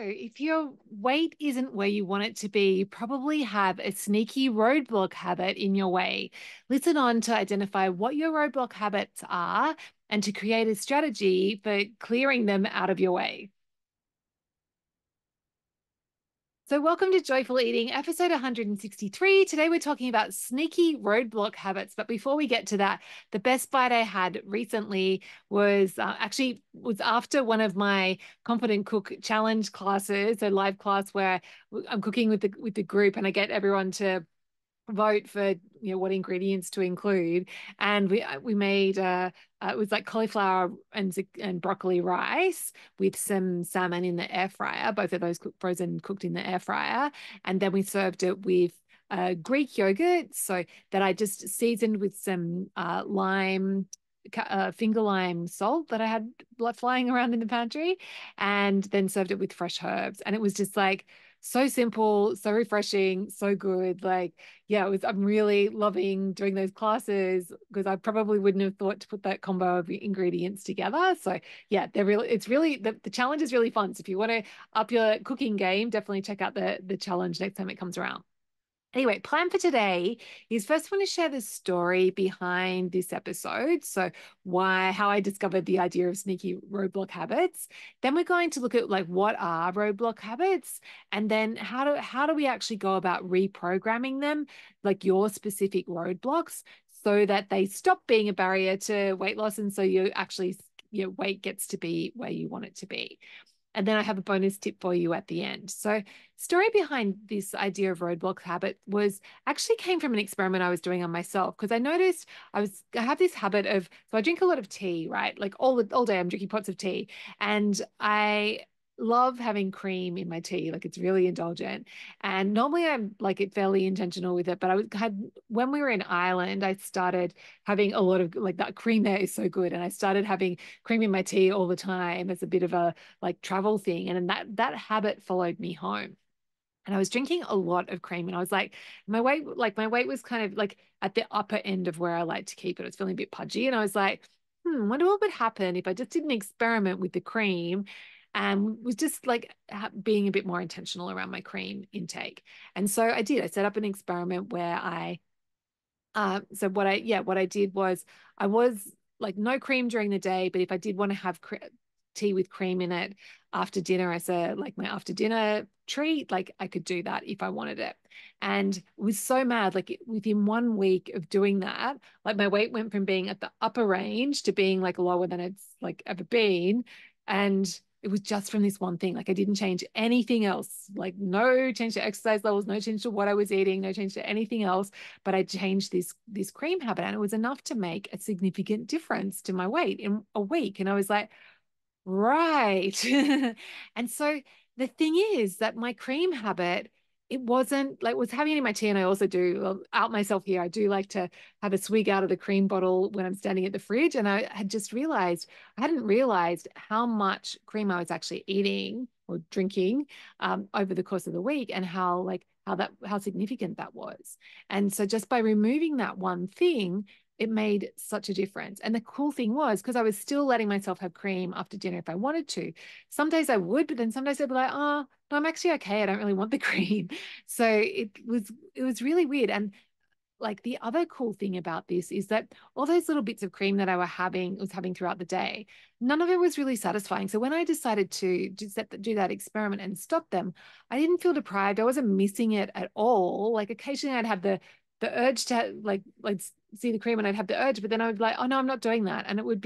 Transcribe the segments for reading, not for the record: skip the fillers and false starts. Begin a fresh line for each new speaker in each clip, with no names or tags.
if your weight isn't where you want it to be, you probably have a sneaky roadblock habit in your way. Listen on to identify what your roadblock habits are and to create a strategy for clearing them out of your way. So, welcome to Joyful Eating, episode 163. Today, we're talking about sneaky roadblock habits. But before we get to that, the best bite I had recently was actually was after one of my Confident Cook Challenge classes, a live class where I'm cooking with the group, and I get everyone to vote for what ingredients to include, and we made it was like cauliflower and broccoli rice with some salmon in the air fryer, both of those frozen cooked in the air fryer, and then we served it with Greek yogurt, so that I just seasoned with some lime, finger lime salt that I had flying around in the pantry, and then served it with fresh herbs. And it was just like so simple, so refreshing, so good. Like, yeah, I'm really loving doing those classes because I probably wouldn't have thought to put that combo of ingredients together. So yeah, it's really the challenge is really fun. So if you want to up your cooking game, definitely check out the challenge next time it comes around. Anyway, plan for today is first I want to share the story behind this episode. So how I discovered the idea of sneaky roadblock habits. Then we're going to look at like what are roadblock habits, and then how do we actually go about reprogramming them, like your specific roadblocks, so that they stop being a barrier to weight loss, and so you actually your weight gets to be where you want it to be. And then I have a bonus tip for you at the end. So, story behind this idea of roadblock habit was actually came from an experiment I was doing on myself, because I noticed I have this habit of, so I drink a lot of tea, right? Like all day I'm drinking pots of tea, and I love having cream in my tea. Like, it's really indulgent. And normally I'm like it fairly intentional with it, but had when we were in Ireland, I started having a lot of, like, that cream there is so good, and I started having cream in my tea all the time as a bit of a like travel thing. And then that habit followed me home. And I was drinking a lot of cream, and I was like, my weight was kind of like at the upper end of where I like to keep it. I was feeling a bit pudgy. And I was like, wonder what would happen if I just did an experiment with the cream and was just like being a bit more intentional around my cream intake. And so I did. I set up an experiment where so what I did was I was like no cream during the day, but if I did want to have tea with cream in it after dinner as a like my after dinner treat, like I could do that if I wanted it. And was so mad, like within 1 week of doing that, like my weight went from being at the upper range to being like lower than it's like ever been. And it was just from this one thing. Like, I didn't change anything else, like no change to exercise levels, no change to what I was eating, no change to anything else, but I changed this cream habit, and it was enough to make a significant difference to my weight in a week. And I was like, right. And so the thing is that my cream habit, it wasn't like was having it in my tea. And I also do out myself here. I do like to have a swig out of the cream bottle when I'm standing at the fridge. And I had just realized, I hadn't realized how much cream I was actually eating or drinking over the course of the week, and how significant that was. And so just by removing that one thing, it made such a difference. And the cool thing was, because I was still letting myself have cream after dinner if I wanted to. Some days I would, but then some days I'd be like, oh, no, I'm actually okay. I don't really want the cream. So it was really weird. And like the other cool thing about this is that all those little bits of cream that I was having throughout the day, none of it was really satisfying. So when I decided to do that experiment and stop them, I didn't feel deprived. I wasn't missing it at all. Like, occasionally I'd have the urge to like see the cream, and I'd have the urge, but then I would be like, oh no, I'm not doing that. And it wouldn't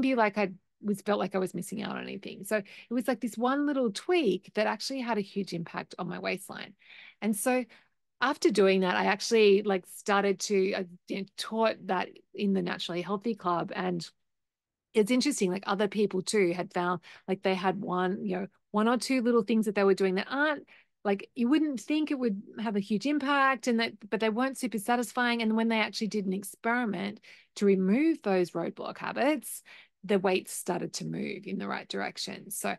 be like I was felt like I was missing out on anything. So it was like this one little tweak that actually had a huge impact on my waistline. And so after doing that, I actually like started to taught that in the Naturally Healthy Club. And it's interesting, like other people too had found like they had one or two little things that they were doing that aren't, like, you wouldn't think it would have a huge impact, and that, but they weren't super satisfying. And when they actually did an experiment to remove those roadblock habits, the weights started to move in the right direction. So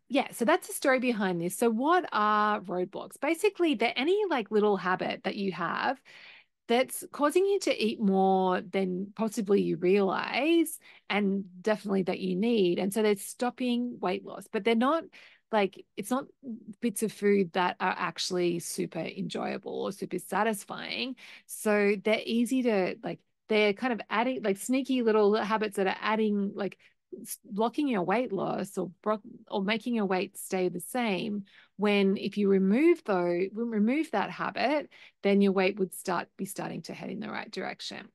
yeah, so that's the story behind this. So what are roadblocks? Basically, they're any like little habit that you have that's causing you to eat more than possibly you realize, and definitely that you need. And so they're stopping weight loss, but they're not like it's not bits of food that are actually super enjoyable or super satisfying. So they're easy to like, they're kind of adding like sneaky little habits that are adding like blocking your weight loss or making your weight stay the same. When if you remove that habit, then your weight would starting to head in the right direction.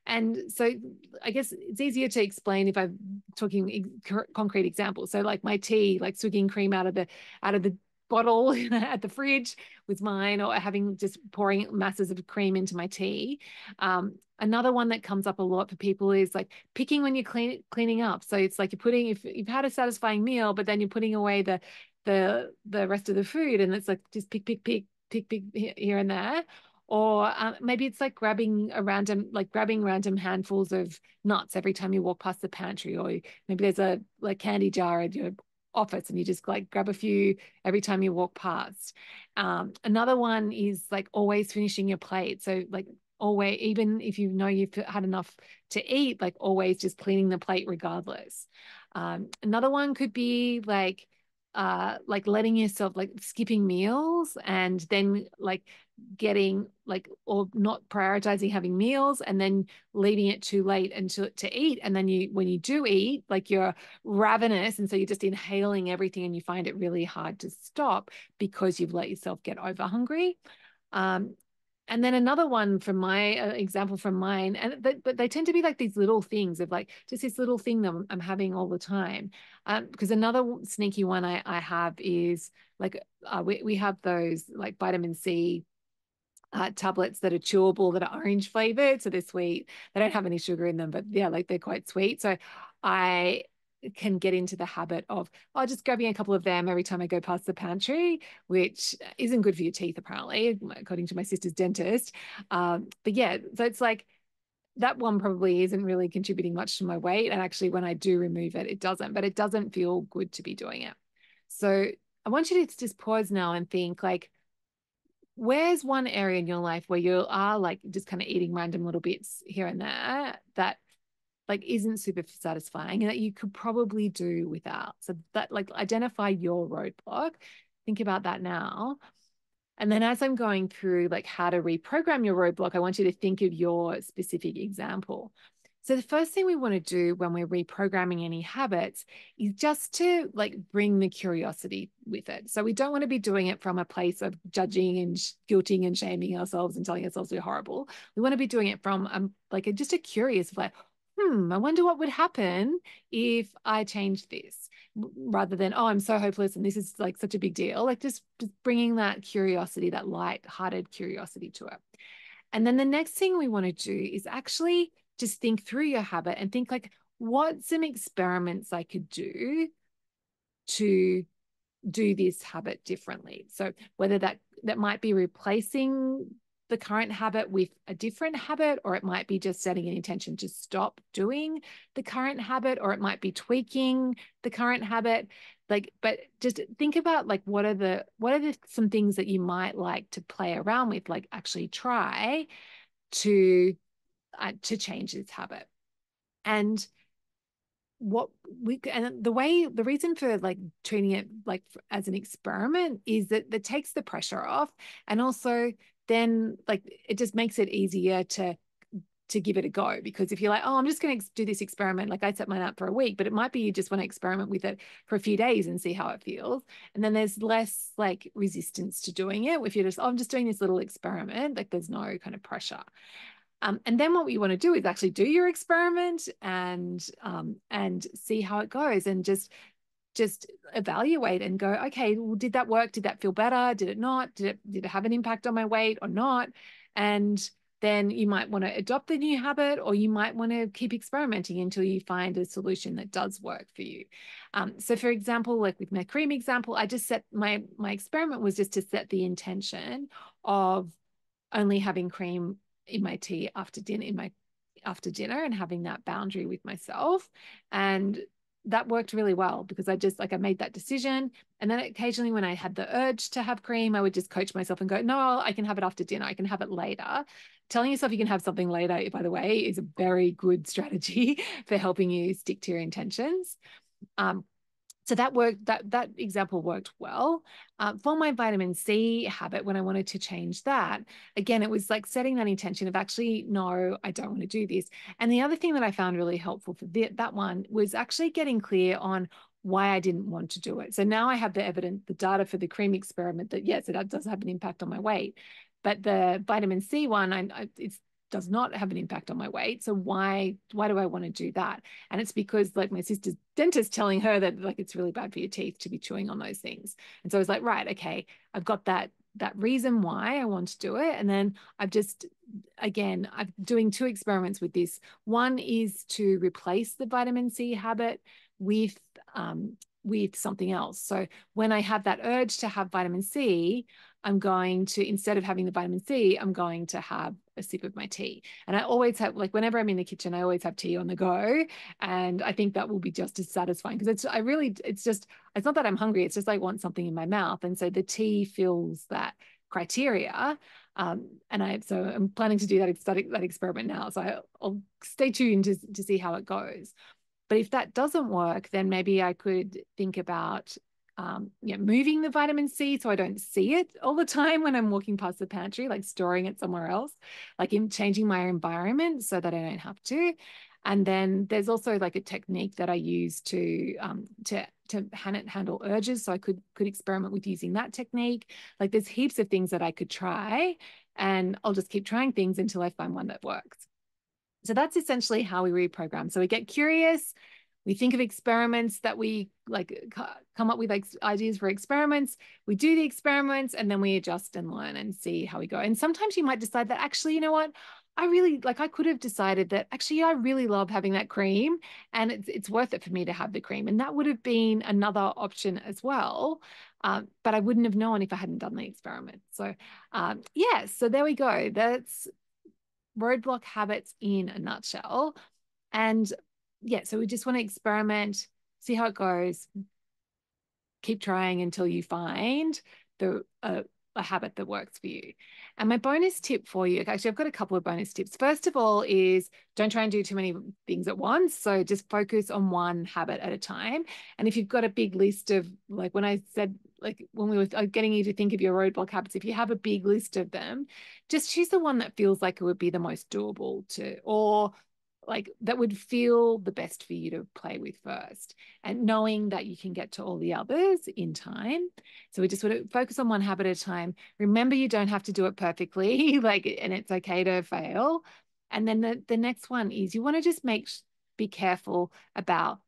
And so I guess it's easier to explain if I'm talking concrete examples. So like my tea, like swigging cream out of the bottle at the fridge with mine, or having just pouring masses of cream into my tea. Another one that comes up a lot for people is like picking when you're cleaning up. So it's like if you've had a satisfying meal, but then you're putting away the rest of the food, and it's like just pick here and there. Or maybe it's like grabbing random handfuls of nuts every time you walk past the pantry, or maybe there's a like candy jar at your office and you just like grab a few every time you walk past. Another one is like always finishing your plate. So like always, even if you know you've had enough to eat, like always just cleaning the plate regardless. Another one could be like letting yourself like skipping meals and then like getting like or not prioritizing having meals and then leaving it too late until to eat, and then when you do eat, like you're ravenous, and so you're just inhaling everything and you find it really hard to stop because you've let yourself get over hungry. um, and then another one from my example from mine, but they tend to be like these little things of like just this little thing that I'm having all the time. Because another sneaky one I have is like we have those like vitamin C tablets that are chewable that are orange flavored. So they're sweet. They don't have any sugar in them, but yeah, like they're quite sweet. So I can get into the habit of just grabbing a couple of them every time I go past the pantry, which isn't good for your teeth, apparently, according to my sister's dentist. But yeah, so it's like that one probably isn't really contributing much to my weight. And actually, when I do remove it, it doesn't, but it doesn't feel good to be doing it. So I want you to just pause now and think like, where's one area in your life where you are like just kind of eating random little bits here and there that like isn't super satisfying and that you could probably do without? So that like identify your roadblock. Think about that now. And then as I'm going through like how to reprogram your roadblock, I want you to think of your specific example. So the first thing we want to do when we're reprogramming any habits is just to like bring the curiosity with it. So we don't want to be doing it from a place of judging and guilting and shaming ourselves and telling ourselves we're horrible. We want to be doing it from just a curious like, I wonder what would happen if I changed this, rather than, oh, I'm so hopeless and this is like such a big deal. Like just bringing that curiosity, that light-hearted curiosity to it. And then the next thing we want to do is actually just think through your habit and think like, what some experiments I could do to do this habit differently. So whether that might be replacing the current habit with a different habit, or it might be just setting an intention to stop doing the current habit, or it might be tweaking the current habit. Like, but just think about like what are the some things that you might like to play around with, like actually try to change this habit. And the reason for like treating it like as an experiment is that takes the pressure off, and also then like it just makes it easier to give it a go. Because if you're like, oh, I'm just going to do this experiment, like I set mine up for a week, but it might be you just want to experiment with it for a few days and see how it feels, and then there's less like resistance to doing it if you're just, oh, I'm just doing this little experiment, like there's no kind of pressure. And then what you want to do is actually do your experiment and see how it goes, and just evaluate and go, okay, well, did that work? Did that feel better? Did it not? Did it have an impact on my weight or not? And then you might want to adopt the new habit, or you might want to keep experimenting until you find a solution that does work for you. So for example, like with my cream example, I just set my experiment was just to set the intention of only having cream in my tea after dinner and having that boundary with myself. And that worked really well because I just like I made that decision. And then occasionally when I had the urge to have cream, I would just coach myself and go, no, I can have it after dinner. I can have it later. Telling yourself you can have something later, by the way, is a very good strategy for helping you stick to your intentions. So that worked, that example worked well. For my vitamin C habit, when I wanted to change that, again, it was like setting that intention of actually, no, I don't want to do this. And the other thing that I found really helpful for that one was actually getting clear on why I didn't want to do it. So now I have the evidence, the data for the cream experiment that yes, it does have an impact on my weight. But the vitamin C one, it does not have an impact on my weight. So why do I want to do that? And it's because like my sister's dentist telling her that like it's really bad for your teeth to be chewing on those things. And so I was like, right, okay, I've got that reason why I want to do it. And then I'm doing two experiments with this. One is to replace the vitamin C habit with something else. So when I have that urge to have vitamin C, I'm going to, instead of having the vitamin C, I'm going to have a sip of my tea. And I always have, like, whenever I'm in the kitchen, I always have tea on the go. And I think that will be just as satisfying because it's not that I'm hungry. It's just I want something in my mouth. And so the tea fills that criteria. So I'm planning to do that experiment now. So I'll stay tuned to see how it goes. But if that doesn't work, then maybe I could think about moving the vitamin C so I don't see it all the time when I'm walking past the pantry, like storing it somewhere else, like in changing my environment so that I don't have to. And then there's also like a technique that I use to handle urges. So I could experiment with using that technique. Like there's heaps of things that I could try, and I'll just keep trying things until I find one that works. So that's essentially how we reprogram. So we get curious, we think of experiments that we like come up with like ideas for experiments. We do the experiments and then we adjust and learn and see how we go. And sometimes you might decide that actually, you know what? I could have decided that actually I really love having that cream and it's worth it for me to have the cream. And that would have been another option as well. But I wouldn't have known if I hadn't done the experiment. So so there we go. That's roadblock habits in a nutshell. And so we just want to experiment, see how it goes, keep trying until you find a habit that works for you. And my bonus tip for you, actually, I've got a couple of bonus tips. First of all is don't try and do too many things at once. So just focus on one habit at a time. And if you've got a big list of, like when I said, like when we were getting you to think of your roadblock habits, if you have a big list of them, just choose the one that feels like it would be the most doable or like that would feel the best for you to play with first, and knowing that you can get to all the others in time. So we just want to focus on one habit at a time. Remember, you don't have to do it perfectly, and it's okay to fail. And then the next one is you want to just be careful about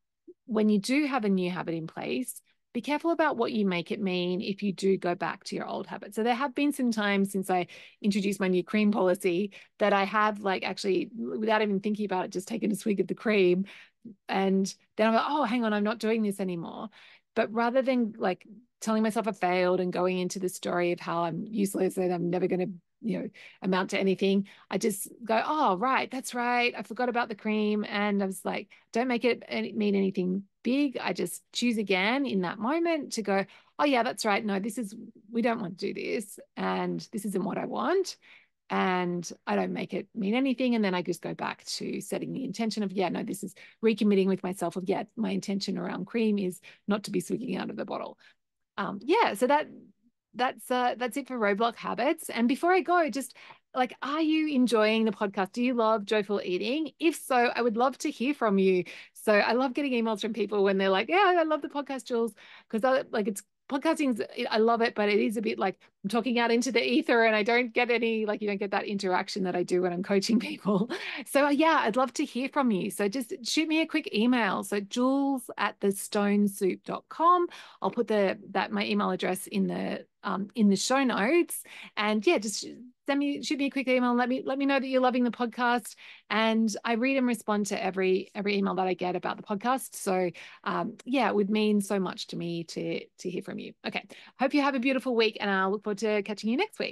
when you do have a new habit in place, be careful about what you make it mean if you do go back to your old habit. So there have been some times since I introduced my new cream policy that I have like actually, without even thinking about it, just taken a swig of the cream. And then I'm like, oh, hang on, I'm not doing this anymore. But rather than like telling myself I failed and going into the story of how I'm useless and I'm never going to amount to anything, I just go, oh, right, that's right, I forgot about the cream. And I was like, don't make it mean anything big. I just choose again in that moment to go, oh yeah, that's right, no, we don't want to do this, and this isn't what I want. And I don't make it mean anything. And then I just go back to setting the intention of, no, this is recommitting with myself of, my intention around cream is not to be swigging out of the bottle. So that's it for roadblock habits. And before I go, just like, are you enjoying the podcast? Do you love joyful eating? If so, I would love to hear from you. So I love getting emails from people when they're like, yeah, I love the podcast, Jules, because it's podcasting, I love it, but it is a bit like I'm talking out into the ether and I don't get you don't get that interaction that I do when I'm coaching people. So I'd love to hear from you. So just shoot me a quick email. So jules@thestonesoup.com. I'll put my email address in the show notes. And just shoot me a quick email and let me know that you're loving the podcast. And I read and respond to every email that I get about the podcast. So it would mean so much to me to hear from you. Okay. Hope you have a beautiful week, and I'll look forward to catching you next week.